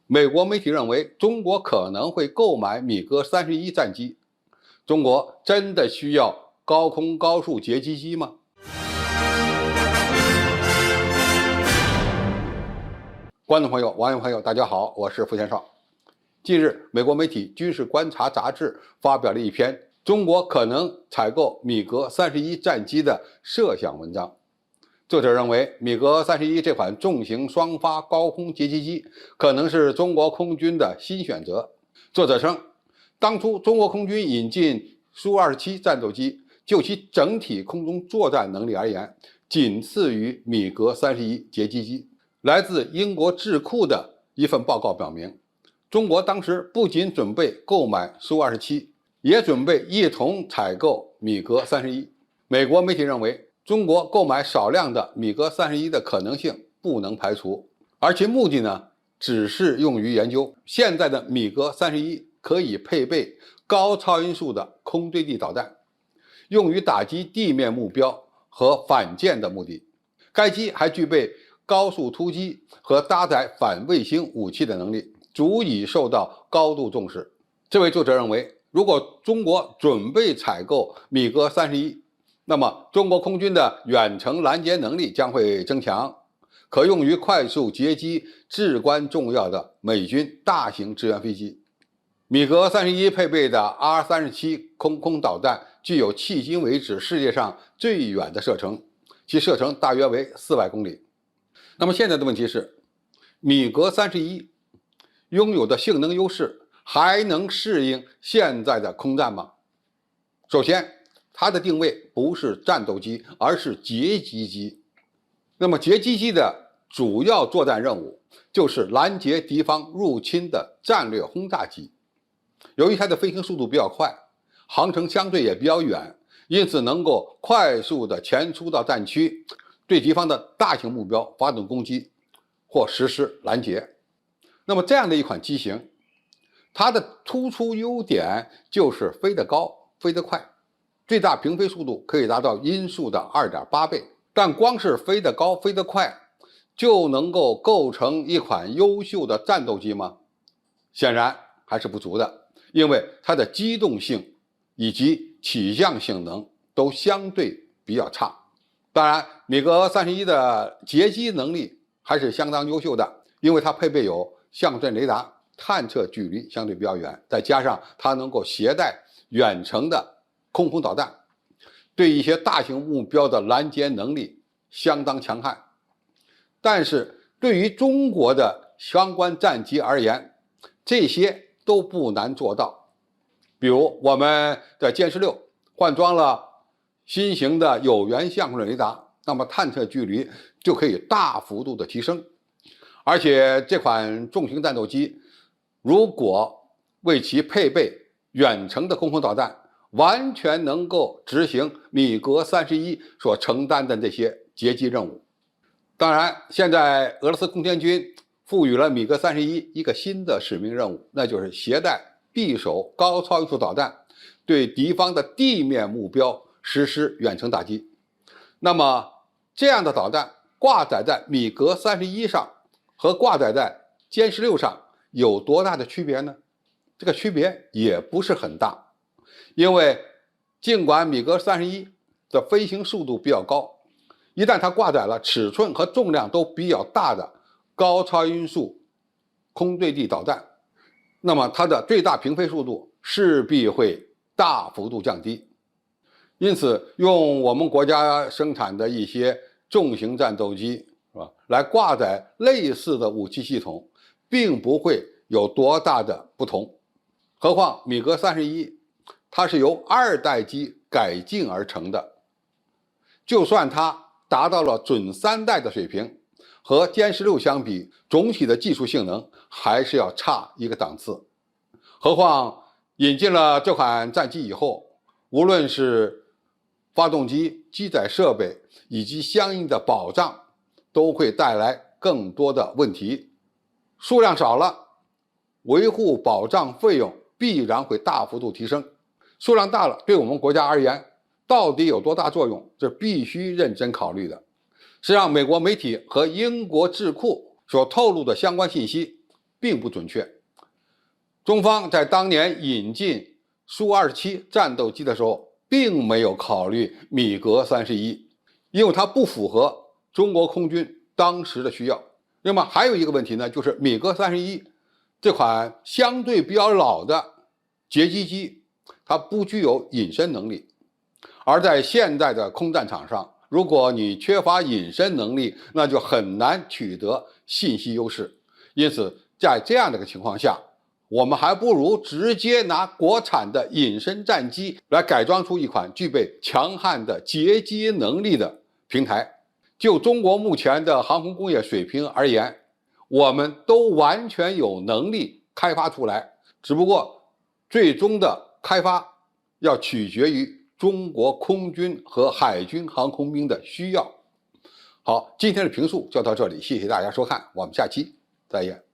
美国媒体认为中国可能会购买米格31战机。中国真的需要高空高速截击机吗？观众朋友、网友朋友，大家好，我是付先少。近日，美国媒体《军事观察》杂志发表了一篇中国可能采购米格31战机的设想文章。作者认为，米格31这款重型双发高空截击机可能是中国空军的新选择。作者称，当初中国空军引进苏27战斗机，就其整体空中作战能力而言，仅次于米格31截击机。来自英国智库的一份报告表明，中国当时不仅准备购买苏27，也准备一同采购米格31。美国媒体认为，中国购买少量的米格31的可能性不能排除，而其目的呢，只是用于研究。现在的米格31可以配备高超音速的空对地导弹，用于打击地面目标和反舰的目的。该机还具备高速突击和搭载反卫星武器的能力，足以受到高度重视。这位作者认为，如果中国准备采购米格31，那么中国空军的远程拦截能力将会增强，可用于快速截击至关重要的美军大型支援飞机。米格31配备的 R-37空导弹具有迄今为止世界上最远的射程，其射程大约为400公里。那么现在的问题是，米格31拥有的性能优势还能适应现在的空战吗？首先，它的定位不是战斗机，而是截击机。那么截击机的主要作战任务就是拦截敌方入侵的战略轰炸机。由于它的飞行速度比较快，航程相对也比较远，因此能够快速的前出到战区，对敌方的大型目标发动攻击或实施拦截。那么这样的一款机型，它的突出优点就是飞得高、飞得快，最大平飞速度可以达到音速的2.8倍。但光是飞得高、飞得快，就能够构成一款优秀的战斗机吗？显然还是不足的，因为它的机动性以及起降性能都相对比较差。当然，米格31的截击能力还是相当优秀的，因为它配备有相阵雷达，探测距离相对比较远，再加上它能够携带远程的空导弹，对一些大型目标的拦截能力相当强悍。但是对于中国的相关战机而言，这些都不难做到。比如我们的歼10-6换装了新型的有源相阵雷达，那么探测距离就可以大幅度的提升。而且这款重型战斗机如果为其配备远程的空导弹，完全能够执行米格31所承担的这些截击任务。当然，现在俄罗斯空天军赋予了米格31一个新的使命任务，那就是携带匕首高超音速导弹，对敌方的地面目标实施远程打击。那么这样的导弹挂载在米格31上和挂载在歼10-6上有多大的区别呢？这个区别也不是很大，因为尽管米格31的飞行速度比较高，一旦它挂载了尺寸和重量都比较大的高超音速空对地导弹，那么它的最大平飞速度势必会大幅度降低。因此，用我们国家生产的一些重型战斗机，是吧，来挂载类似的武器系统，并不会有多大的不同。何况米格31它是由2代机改进而成的，就算它达到了准3代的水平，和歼10-6相比，总体的技术性能还是要差一个档次。何况引进了这款战机以后，无论是发动机、机载设备以及相应的保障，都会带来更多的问题。数量少了，维护保障费用必然会大幅度提升；数量大了，对我们国家而言，到底有多大作用，这必须认真考虑的。实际上，美国媒体和英国智库所透露的相关信息，并不准确。中方在当年引进苏27战斗机的时候，并没有考虑米格31，因为它不符合中国空军当时的需要。那么还有一个问题呢，就是米格31这款相对比较老的截击机，它不具有隐身能力。而在现在的空战场上，如果你缺乏隐身能力，那就很难取得信息优势。因此，在这样的一个情况下，我们还不如直接拿国产的隐身战机来改装出一款具备强悍的截击能力的平台。就中国目前的航空工业水平而言，我们都完全有能力开发出来，只不过最终的开发要取决于中国空军和海军航空兵的需要。好，今天的评述就到这里，谢谢大家收看，我们下期再见。